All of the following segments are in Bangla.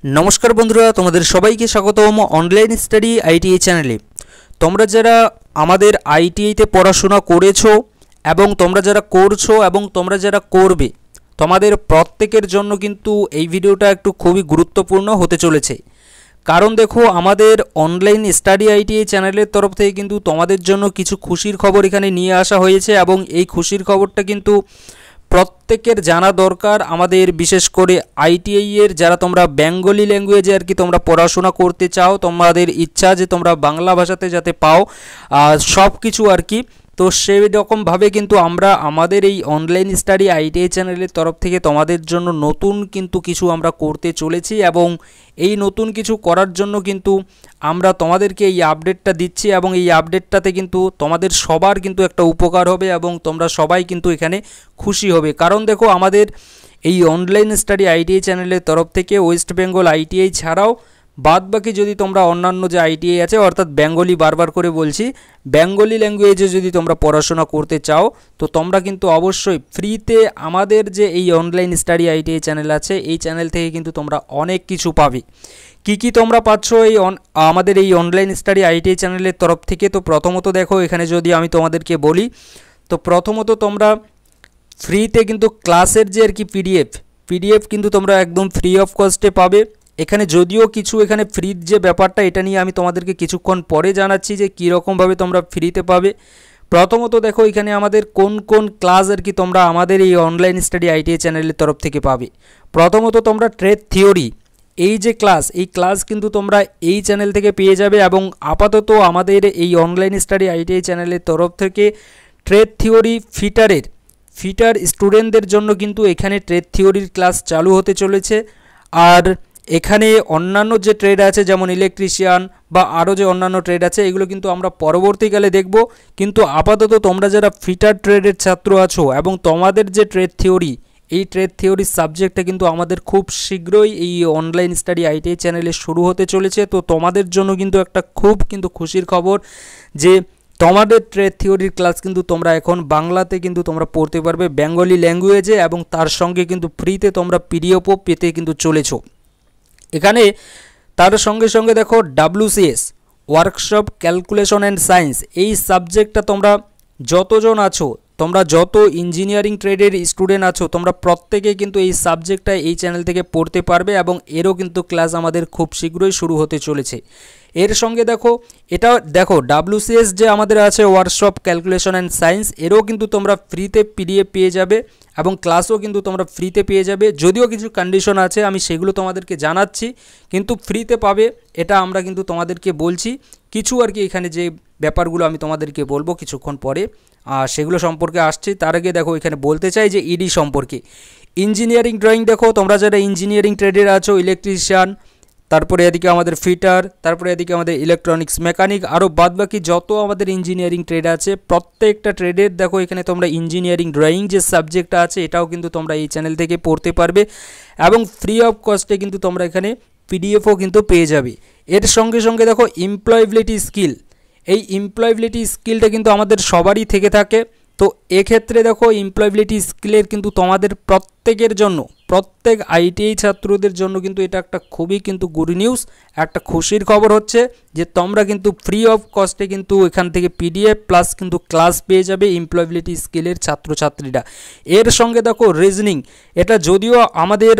नमस्कार बंधुरा तुम्हादेर सबाइके स्वागतम अनलाइन स्टाडी आईटीआई चैनेले। तोमरा जारा आमादेर आईटीआईते पढ़ाशोना करेछो एबं तोमरा जारा करछो एबं तोमरा जारा करबे तोमादेर प्रत्येकेर जन्य किन्तु एई भिडियोटा एकटु खूबई गुरुत्वपूर्ण होते चलेछे। कारण देखो आमादेर अनलाइन स्टाडी आईटीआई चैनेलेर तरफ थेके किन्तु तोमादेर जन्य किछु खुशिर खबर एखाने निये आसा हयेछे एबं एई खुशिर खबरटा किन्तु प्रत्येकेर जाना दरकार। आमादेर विशेष करे आईटीआई एर जारा तोमरा बेंगली लैंगुएजे आर कि तोमरा पढ़ाशोना करते चाओ, तोमादेर इच्छा जे तोमरा बांगला भाषाते जाते पाओ सब किछु आर कि तो सेई रकम भावे किन्तु आमरा आमादेर एई अनलाइन स्टाडी आईटीआई चैनेलेर तरफ थेके तोमादेर जन्य नतून किन्तु किछु आमरा करते चलेछि एबं এই নতুন কিছু করার জন্য কিন্তু আমরা তোমাদেরকে এই আপডেটটা দিচ্ছি এবং এই আপডেটটাতে কিন্তু তোমাদের সবার কিন্তু একটা উপকার হবে এবং তোমরা সবাই কিন্তু এখানে খুশি হবে। কারণ দেখো আমাদের এই অনলাইন স্টাডি আইটিআই চ্যানেলের তরফ থেকে ওয়েস্ট বেঙ্গল আইটিআই ছাড়াও বাদবাকি যদি তোমরা অন্যান্য যে আইটিআই আছে অর্থাৎ বেঙ্গলি বারবার করে বলছি বেঙ্গলি ল্যাঙ্গুয়েজে যদি তোমরা পড়াশোনা করতে চাও তো তোমরা কিন্তু অবশ্যই ফ্রিতে আমাদের যে এই অনলাইন স্টাডি আইটিআই চ্যানেল আছে এই চ্যানেল থেকে কিন্তু তোমরা অনেক কিছু পাবে। কি তোমরা পাচ্ছ এই আমাদের এই অনলাইন স্টাডি আইটিআই চ্যানেলের তরফ থেকে? তো প্রথমত দেখো এখানে যদি আমি তোমাদেরকে বলি তো প্রথমত তোমরা ফ্রিতে কিন্তু ক্লাসের যে আর কি পিডিএফ কিন্তু তোমরা একদম ফ্রি অফ কস্টে পাবে। এখানে যদিও কিছু এখানে ফ্রির যে ব্যাপারটা এটা নিয়ে আমি তোমাদেরকে কিছুক্ষণ পরে জানাচ্ছি যে কী রকমভাবে তোমরা ফ্রিতে পাবে। প্রথমত দেখো এখানে আমাদের কোন কোন ক্লাস আর কি তোমরা আমাদের এই অনলাইন স্টাডি আইটিআই চ্যানেলের তরফ থেকে পাবে। প্রথমত তোমরা ট্রেড থিওরি এই যে এই ক্লাস কিন্তু তোমরা এই চ্যানেল থেকে পেয়ে যাবে এবং আপাতত আমাদের এই অনলাইন স্টাডি আইটিআই চ্যানেলের তরফ থেকে ট্রেড থিওরি ফিটার স্টুডেন্টদের জন্য কিন্তু এখানে ট্রেড থিওরির ক্লাস চালু হতে চলেছে। আর এখানে অন্যান্য যে ট্রেড আছে যেমন ইলেকট্রিশিয়ান বা আরও যে অন্যান্য ট্রেড আছে এগুলো কিন্তু আমরা পরবর্তীকালে দেখব। কিন্তু আপাতত তোমরা যারা ফিটার ট্রেডের ছাত্র আছো এবং তোমাদের যে ট্রেড থিওরি এই ট্রেড থিওরির সাবজেক্টটা কিন্তু আমাদের খুব শীঘ্রই এই অনলাইন স্টাডি আইটিআই চ্যানেলে শুরু হতে চলেছে। তো তোমাদের জন্য কিন্তু একটা খুব কিন্তু খুশির খবর যে তোমাদের ট্রেড থিওরির ক্লাস কিন্তু তোমরা এখন বাংলাতে কিন্তু তোমরা পড়তে পারবে বেঙ্গলি ল্যাঙ্গুয়েজে এবং তার সঙ্গে কিন্তু ফ্রিতে তোমরা পিডিএফও পেতে কিন্তু চলেছো। এখানে তার সঙ্গে সঙ্গে দেখো WCS workshop calculation and science এই সাবজেক্টটা তোমরা যতজন আছো তোমরা যত ইঞ্জিনিয়ারিং ট্রেডের স্টুডেন্ট আছো তোমরা প্রত্যেকে কিন্তু এই সাবজেক্টটা এই চ্যানেল থেকে পড়তে পারবে এবং এরও কিন্তু ক্লাস আমাদের খুব শীঘ্রই শুরু হতে চলেছে। এর সঙ্গে দেখো WCS যে আমাদের আছে ওয়ার্কশপ ক্যালকুলেশন অ্যান্ড সায়েন্স এরও কিন্তু তোমরা ফ্রিতে পিডিএফ পেয়ে যাবে এবং ক্লাসও কিন্তু তোমরা ফ্রিতে পেয়ে যাবে। যদিও কিছু কন্ডিশন আছে আমি সেগুলো তোমাদেরকে জানাচ্ছি কিন্তু ফ্রিতে পাবে এটা আমরা কিন্তু তোমাদেরকে বলছি। কিছু আর কি এখানে যে ব্যাপারগুলো আমি তোমাদেরকে বলবো কিছুক্ষণ পরে সেগুলো সম্পর্কে আসছি। তার আগে দেখো এখানে বলতে চাই যে ইডি সম্পর্কে ইঞ্জিনিয়ারিং ড্রয়িং দেখো তোমরা যারা ইঞ্জিনিয়ারিং ট্রেডের আছো ইলেকট্রিশিয়ান তারপরে এদিকে আমাদের ফিটার তারপরে এদিকে আমাদের ইলেকট্রনিক্স মেকানিক আরও বাদবাকি যত আমাদের ইঞ্জিনিয়ারিং ট্রেড আছে প্রত্যেকটা ট্রেডের দেখো এখানে তোমরা ইঞ্জিনিয়ারিং ড্রয়িং যে সাবজেক্টটা আছে এটাও কিন্তু তোমরা এই চ্যানেল থেকে পড়তে পারবে এবং ফ্রি অফ কস্টে কিন্তু তোমরা এখানে পিডিএফও কিন্তু পেয়ে যাবে। এর সঙ্গে সঙ্গে দেখো এমপ্লয়েবিলিটি স্কিল এই এমপ্লয়েবিলিটি স্কিলটা কিন্তু আমাদের সবারই থেকে থাকে। তো এক্ষেত্রে দেখো এমপ্লয়েবিলিটি স্কিলের কিন্তু তোমাদের প্রত্যেকের জন্য প্রত্যেক আইটিআই ছাত্রদের জন্য কিন্তু এটা একটা খুবই কিন্তু গুড নিউজ একটা খুশির খবর হচ্ছে যে তোমরা কিন্তু ফ্রি অফ কস্টে কিন্তু এখান থেকে পিডিএফ প্লাস কিন্তু ক্লাস পেয়ে যাবে এমপ্লয়েবিলিটি স্কিলের ছাত্রছাত্রীরা। এর সঙ্গে দেখো রিজনিং এটা যদিও আমাদের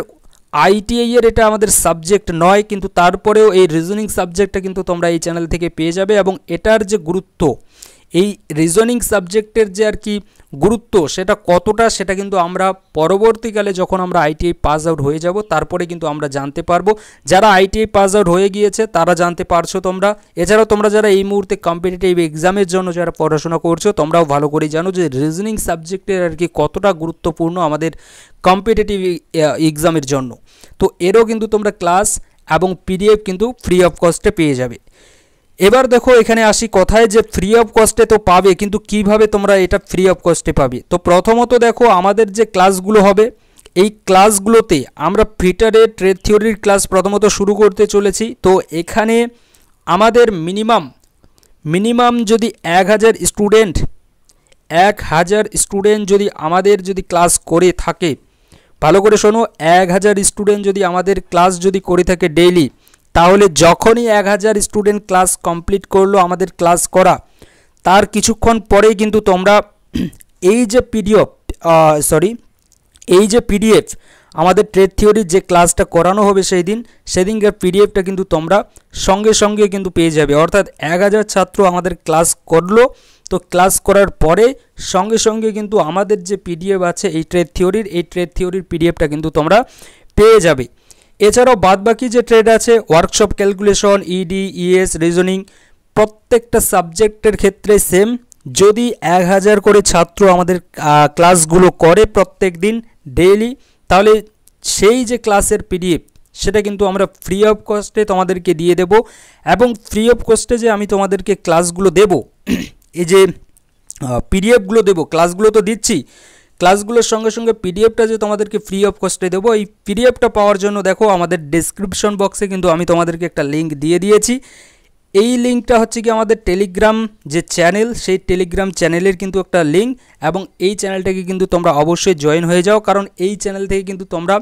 আইটিআই এর এটা আমাদের সাবজেক্ট নয় কিন্তু তারপরেও এই রিজনিং সাবজেক্টটা কিন্তু তোমরা এই চ্যানেল থেকে পেয়ে যাবে এবং এটার যে গুরুত্ব এই রিজনিং সাবজেক্টের যে আর কি গুরুত্ব সেটা কতটা সেটা কিন্তু আমরা পরবর্তীকালে যখন আমরা আইটিআই পাস আউট হয়ে যাব তারপরে কিন্তু আমরা জানতে পারবো। যারা আইটিআই পাস আউট হয়ে গিয়েছে তারা জানতে পারছো তোমরা, এছাড়াও তোমরা যারা এই মুহূর্তে কম্পিটিটিভ এক্সামের জন্য যারা পড়াশোনা করছো তোমরাও ভালো করে জানো যে রিজনিং সাবজেক্টের আর কি কতটা গুরুত্বপূর্ণ আমাদের কম্পিটিটিভ এক্সামের জন্য। তো এরও কিন্তু তোমরা ক্লাস এবং পিডিএফ কিন্তু ফ্রি অফ কস্টে পেয়ে যাবে। এবার দেখো এখানে আসি কথায় যে ফ্রি অফ কস্টে তো পাবে কিন্তু কিভাবে তোমরা এটা ফ্রি অফ কস্টে পাবে। তো প্রথমত দেখো আমাদের যে ক্লাসগুলো হবে এই ক্লাসগুলোতে আমরা ফিটারের ট্রেড থিওরির ক্লাস প্রথমত শুরু করতে চলেছি। তো এখানে আমাদের মিনিমাম যদি 1000 স্টুডেন্ট যদি আমাদের যদি ক্লাস করে থাকে ভালো করে শোনো, 1000 স্টুডেন্ট যদি আমাদের ক্লাস যদি করে থাকে ডেইলি, তাহলে যখনই 1000 স্টুডেন্ট ক্লাস কমপ্লিট করলো আমাদের ক্লাস করা, তার কিছুক্ষণ পরেই কিন্তু তোমরা এই যে পিডিএফ আমাদের ট্রেড থিওরির যে ক্লাসটা করানো হবে সেদিনকার পিডিএফটা কিন্তু তোমরা সঙ্গে সঙ্গে কিন্তু পেয়ে যাবে। অর্থাৎ 1000 ছাত্র আমাদের ক্লাস করলো, তো ক্লাস করার পরে সঙ্গে সঙ্গে কিন্তু আমাদের যে পিডিএফ আছে এই ট্রেড থিওরির পিডিএফটা কিন্তু তোমরা পেয়ে যাবে। এছাড়াও বাদবাকি যে ট্রেড আছে, workshop calculation, ED, ES, reasoning, প্রত্যেকটা সাবজেক্টের ক্ষেত্রে সেম। যদি 1000 করে ছাত্র আমাদের ক্লাসগুলো করে প্রত্যেক দিন ডেইলি, তাহলে সেই যে ক্লাসের পিডিএফ সেটা কিন্তু আমরা ফ্রি অফ কস্টে তোমাদেরকে দিয়ে দেব। এবং ফ্রি অফ কস্টে যে আমি তোমাদেরকে ক্লাসগুলো দেব, এই যে পিডিএফগুলো দেবো, ক্লাসগুলো তো দিচ্ছি, ক্লাসগুলোর সঙ্গে সঙ্গে পিডিএফটা যে তোমাদেরকে ফ্রি অফ কস্টে দেবো, এই পিডিএফটা পাওয়ার জন্য দেখো আমাদের ডেসক্রিপশন বক্সে কিন্তু আমি তোমাদেরকে একটা লিঙ্ক দিয়ে দিয়েছি। এই লিঙ্কটা হচ্ছে কি আমাদের টেলিগ্রাম যে চ্যানেল, সেই টেলিগ্রাম চ্যানেলের কিন্তু একটা লিঙ্ক, এবং এই চ্যানেলটাকে কিন্তু তোমরা অবশ্যই জয়েন হয়ে যাও, কারণ এই চ্যানেল থেকে কিন্তু তোমরা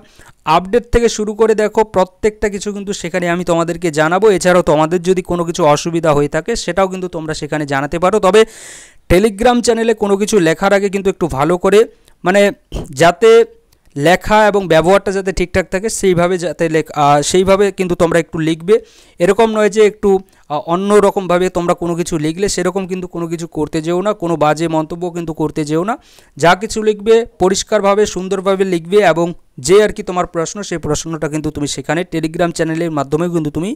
আপডেট থেকে শুরু করে দেখো প্রত্যেকটা কিছু কিন্তু সেখানে আমি তোমাদেরকে জানাবো। এছাড়াও তোমাদের যদি কোনো কিছু অসুবিধা হয়ে থাকে সেটাও কিন্তু তোমরা সেখানে জানাতে পারো। তবে টেলিগ্রাম চ্যানেলে কোনো কিছু লেখার আগে কিন্তু একটু ভালো করে, মানে যাতে লেখা এবং ব্যবহারটা যাতে ঠিকঠাক থাকে সেইভাবে কিন্তু তোমরা একটু লিখবে। এরকম নয় যে একটু অন্য রকমভাবে তোমরা কোনো কিছু লিখলে, সেরকম কিন্তু কোনো কিছু করতে যেও না, কোনো বাজে মন্তব্য কিন্তু করতে যেও না। যা কিছু লিখবে পরিষ্কারভাবে সুন্দরভাবে লিখবে, এবং যে আর কি তোমার প্রশ্ন, সেই প্রশ্নটা কিন্তু তুমি সেখানে টেলিগ্রাম চ্যানেলের মাধ্যমে কিন্তু তুমি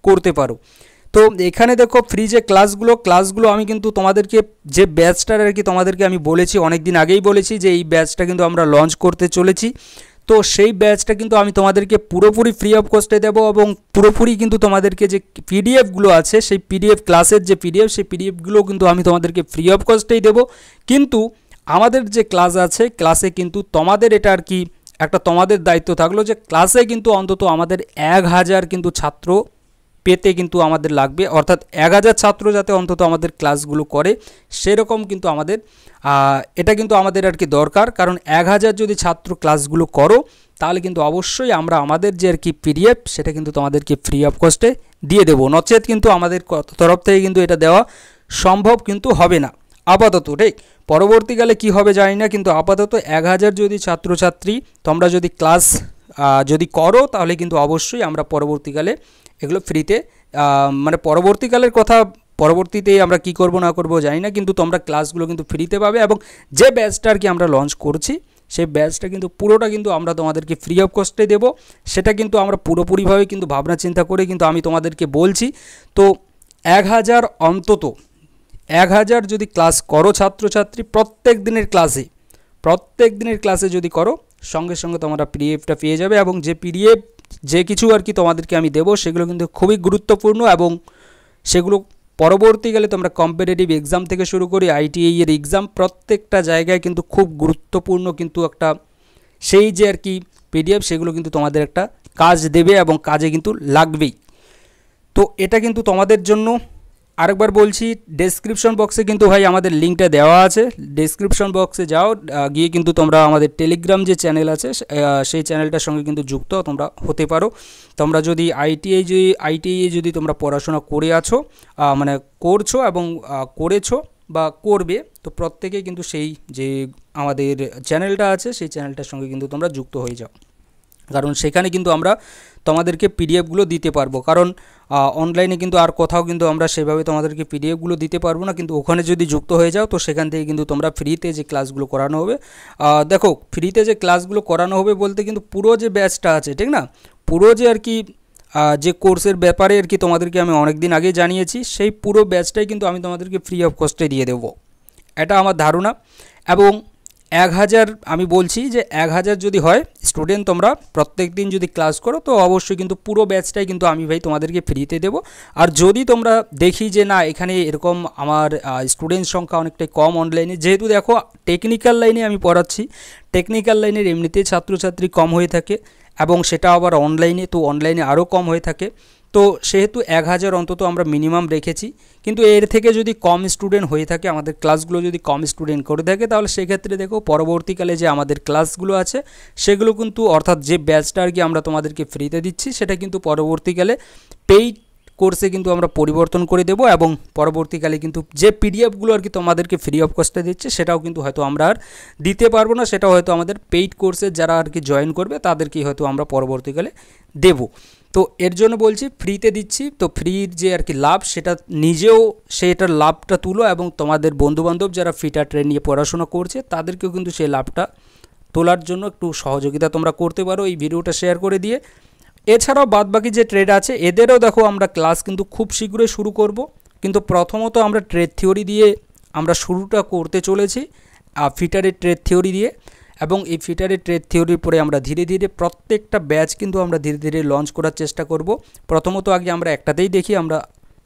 করতে পারো। তো এখানে দেখো ফ্রি যে ক্লাসগুলো আমি কিন্তু তোমাদেরকে যে ব্যাচটার আর কি তোমাদেরকে আমি বলেছি, অনেক দিন আগেই বলেছি যে এই ব্যাচটা কিন্তু আমরা লঞ্চ করতে চলেছি। তো সেই ব্যাচটা কিন্তু আমি তোমাদেরকে পুরোপুরি ফ্রি অফ কস্টে দেবো, এবং পুরোপুরি কিন্তু তোমাদেরকে যে পিডিএফগুলো আছে, সেই পিডিএফ ক্লাসের যে সেই পিডিএফগুলো কিন্তু আমি তোমাদেরকে ফ্রি অফ কস্টেই দেবো। কিন্তু আমাদের যে ক্লাস আছে, ক্লাসে কিন্তু তোমাদের এটা আর কি একটা তোমাদের দায়িত্ব থাকলো যে ক্লাসে কিন্তু অন্তত আমাদের 1000 কিন্তু ছাত্র পেতে কিন্তু আমাদের লাগবে। অর্থাৎ 1000 ছাত্র যাতে অন্তত আমাদের ক্লাসগুলো করে, সেরকম কিন্তু আমাদের এটা কিন্তু আমাদের আর কি দরকার। কারণ 1000 যদি ছাত্র ক্লাসগুলো করো, তাহলে কিন্তু অবশ্যই আমরা আমাদের যে আর কি পিডিএফ সেটা কিন্তু তোমাদেরকে ফ্রি অফ কস্টে দিয়ে দেবো। নচেত কিন্তু আমাদের তরফ থেকে কিন্তু এটা দেওয়া সম্ভব কিন্তু হবে না আপাতত, ঠিক। পরবর্তীকালে কি হবে জানি না, কিন্তু আপাতত 1000 যদি ছাত্রছাত্রী তোমরা যদি ক্লাস যদি করো, তাহলে কিন্তু অবশ্যই আমরা পরবর্তীকালে এগুলো ফ্রিতে, মানে পরবর্তীকালের কথা, পরবর্তীতে আমরা কি করব না করব জানি না, কিন্তু তোমরা ক্লাসগুলো কিন্তু ফ্রিতে পাবে। এবং যে ব্যাচটা আর কি আমরা লঞ্চ করছি, সেই ব্যাচটা কিন্তু পুরোটা কিন্তু আমরা তোমাদেরকে ফ্রি অফ কস্টে দেবো। সেটা কিন্তু আমরা পুরোপুরিভাবে কিন্তু ভাবনা চিন্তা করে কিন্তু আমি তোমাদেরকে বলছি। তো 1000 যদি ক্লাস করো ছাত্রছাত্রী, প্রত্যেক দিনের ক্লাসে যদি করো, সঙ্গে সঙ্গে তোমরা পিডিএফটা পেয়ে যাবে। এবং যে পিডিএফ যে কিছু আর কি তোমাদেরকে আমি দেবো, সেগুলো কিন্তু খুবই গুরুত্বপূর্ণ, এবং সেগুলো পরবর্তীকালে তোমরা কম্পিটিটিভ এক্সাম থেকে শুরু করে আইটিআই এর এক্সাম, প্রত্যেকটা জায়গায় কিন্তু খুব গুরুত্বপূর্ণ কিন্তু একটা সেই যে আর কি পিডিএফ, সেগুলো কিন্তু তোমাদের একটা কাজ দেবে এবং কাজে কিন্তু লাগবেই। তো এটা কিন্তু তোমাদের জন্য আরেকবার বলছি, ডেসক্রিপশন বক্সে কিন্তু ভাই আমাদের লিঙ্কটা দেওয়া আছে। ডেসক্রিপশন বক্সে যাও, গিয়ে কিন্তু তোমরা আমাদের টেলিগ্রাম যে চ্যানেল আছে সেই চ্যানেলটার সঙ্গে কিন্তু যুক্ত তোমরা হতে পারো। তোমরা যদি আইটিআই যদি তোমরা পড়াশোনা করে আছো, মানে করছো এবং করেছো বা করবে, তো প্রত্যেকেই কিন্তু সেই যে আমাদের চ্যানেলটা আছে, সেই চ্যানেলটার সঙ্গে কিন্তু তোমরা যুক্ত হয়ে যাও। কারণ সেখানে কিন্তু আমরা তোমাদেরকে পিডিএফগুলো দিতে পারবো। কারণ অনলাইনে কিন্তু আর কোথাও কিন্তু আমরা সেভাবে তোমাদেরকে পিডিএফগুলো দিতে পারবো না। কিন্তু ওখানে যদি যুক্ত হয়ে যাও, তো সেখান থেকে কিন্তু তোমরা ফ্রিতে যে ক্লাসগুলো করানো হবে, দেখো ফ্রিতে যে ক্লাসগুলো করানো হবে বলতে কিন্তু পুরো যে ব্যাচটা আছে, ঠিক না, পুরো যে আর কি যে কোর্সের ব্যাপারে আর কি তোমাদেরকে আমি অনেক দিন আগে জানিয়েছি, সেই পুরো ব্যাচটাই কিন্তু আমি তোমাদেরকে ফ্রি অফ কস্টে দিয়ে দেবো, এটা আমার ধারণা। এবং 1000 আমি বলছি যে 1000 যদি হয় স্টুডেন্ট তোমরা প্রত্যেক দিন যদি ক্লাস করো, তো অবশ্যই কিন্তু পুরো ব্যাচটাই কিন্তু আমি ভাই তোমাদেরকে ফ্রিতে দেবো। আর যদি তোমরা দেখি যে না, এখানে এরকম আমার স্টুডেন্ট সংখ্যা অনেকটাই কম অনলাইনে, যেহেতু দেখো টেকনিক্যাল লাইনে আমি পড়াচ্ছি, টেকনিক্যাল লাইনের এমনিতে ছাত্রছাত্রী কম হয়ে থাকে, এবং সেটা আবার অনলাইনে, তো অনলাইনে আরও কম হয়ে থাকে। তো সেহেতু 1000 অন্তত আমরা মিনিমাম রেখেছি। কিন্তু এর থেকে যদি কম স্টুডেন্ট হয়ে থাকে, আমাদের ক্লাসগুলো যদি কম স্টুডেন্ট করে থাকে, তাহলে সেক্ষেত্রে দেখো পরবর্তীকালে যে আমাদের ক্লাসগুলো আছে সেগুলো কিন্তু, অর্থাৎ যে ব্যাচটা আর কি আমরা তোমাদেরকে ফ্রিতে দিচ্ছি, সেটা কিন্তু পরবর্তীকালে পেইড কোর্সে কিন্তু আমরা পরিবর্তন করে দেব। এবং পরবর্তীকালে কিন্তু যে পিডিএফগুলো আর কি তোমাদেরকে ফ্রি অফ কস্টে দিচ্ছে, সেটাও কিন্তু হয়তো আমরা আর দিতে পারবো না, সেটাও হয়তো আমাদের পেইড কোর্সে যারা আর কি জয়েন করবে তাদেরকেই হয়তো আমরা পরবর্তীকালে দেব। তো এর জন্য বলছি ফ্রিতে দিচ্ছি, তো ফ্রির যে আর কি লাভ, সেটা নিজেও সেটার লাভটা তুলো, এবং তোমাদের বন্ধুবান্ধব যারা ফিটার ট্রেন নিয়ে পড়াশোনা করছে তাদেরকেও কিন্তু সেই লাভটা তোলার জন্য একটু সহযোগিতা তোমরা করতে পারো এই ভিডিওটা শেয়ার করে দিয়ে। এছাড়াও বাদবাকি যে ট্রেড আছে এদেরও দেখো আমরা ক্লাস কিন্তু খুব শীঘ্রই শুরু করব। কিন্তু প্রথমত আমরা ট্রেড থিওরি দিয়ে আমরা শুরুটা করতে চলেছি, ফিটারের ট্রেড থিওরি দিয়ে। এবং এই ফিটারের ট্রেড থিওরির পরে আমরা ধীরে ধীরে প্রত্যেকটা ব্যাচ কিন্তু আমরা ধীরে ধীরে লঞ্চ করার চেষ্টা করব। প্রথমত আগে আমরা একটাতেই দেখি, আমরা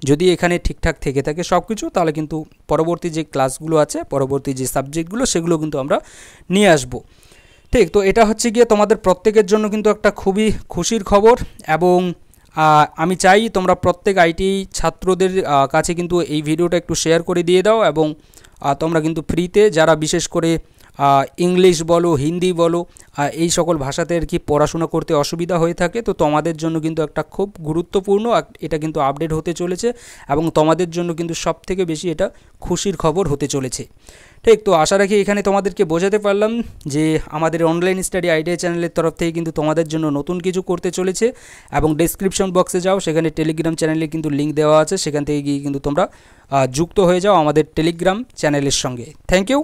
যদি এখানে ঠিকঠাক থেকে থাকে সব কিছু, তাহলে কিন্তু পরবর্তী যে ক্লাসগুলো আছে, পরবর্তী যে সাবজেক্টগুলো, সেগুলো কিন্তু আমরা নিয়ে আসব। ঠিক, তো এটা হচ্ছে গিয়ে তোমাদের প্রত্যেকের জন্য কিন্তু একটা খুবই খুশির খবর। এবং আমি চাই তোমরা প্রত্যেক আইটি ছাত্রদের কাছে কিন্তু এই ভিডিওটা একটু শেয়ার করে দিয়ে দাও। এবং তোমরা কিন্তু ফ্রিতে, যারা বিশেষ করে ইংলিশ বলো, হিন্দি বলো, এই সকল ভাষাতে আর কি পড়াশোনা করতে অসুবিধা হয়ে থাকে, তো তোমাদের জন্য কিন্তু একটা খুব গুরুত্বপূর্ণ, এটা কিন্তু আপডেট হতে চলেছে, এবং তোমাদের জন্য কিন্তু সবথেকে বেশি এটা খুশির খবর হতে চলেছে। ঠিক, তো আশা রাখি এখানে তোমাদেরকে বোঝাতে পারলাম যে আমাদের অনলাইন স্টাডি আইডিয়া চ্যানেলের তরফ থেকে কিন্তু তোমাদের জন্য নতুন কিছু করতে চলেছে। এবং ডেসক্রিপশন বক্সে যাও, সেখানে টেলিগ্রাম চ্যানেলে কিন্তু লিঙ্ক দেওয়া আছে, সেখান থেকে গিয়ে কিন্তু তোমরা যুক্ত হয়ে যাও আমাদের টেলিগ্রাম চ্যানেলের সঙ্গে। Thank you.